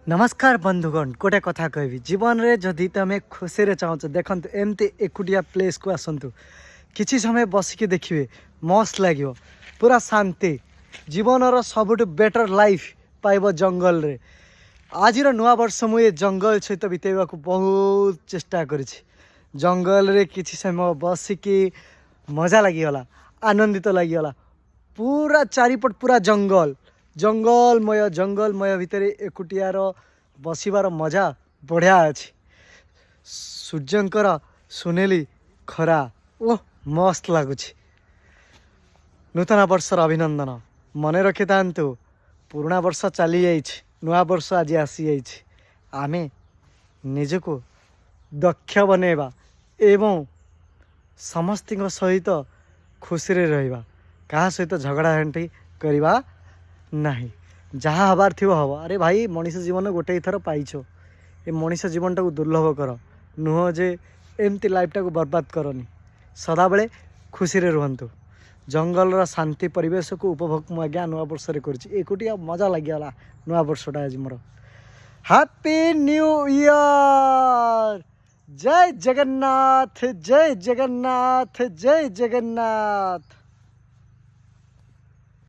नमस्कार बंधुगण गोटे कथा कहबी जीवन रे जदि तुम खुशी चाहूच देखु एमती एकुटिया प्लेस को आसतु किसी समय बसिकी देखिए मस्त लगे पूरा शांति जीवन सबुठ बेटर लाइफ पाइब जंगल रे। आज नुआ वर्ष मुझे जंगल सहित बितेवा बहुत चेष्टा करी जंगल रे किसी समय बसिकी मजा लगिगला आनंदित लगिगला पूरा चारिपट पूरा जंगलमय भितर एकुटियार बसबार मजा बढ़िया अच्छी सूर्यंकर सुनेली खरा ओह मस्त लगुच। नूतन वर्षर अभिनंदन मन रखि था पुराणा वर्ष चली जाइए नुआ वर्ष आज आसी जाइए आमे निजको दक्ष बनैबा एवं समस्त सहित खुशी रहिबा क्या सहित झगड़ा झांटी करवा नहीं जहाँ हबार थी हम। अरे भाई मनीष जीवन गोटे थर पाइछ ए मनीष जीवन टाक दुर्लभ कर नुह जे एमती लाइफ टाक बर्बाद करनी सदा बेले खुशी रे रुहंतु। जंगल शांति परिवेश को उपभोग मुझे नुआ वर्ष एकुटिया मजा लगिगला नुआ वर्षटा आज मोर। Happy new year. जय जगन्नाथ जय जगन्नाथ जय जगन्नाथ।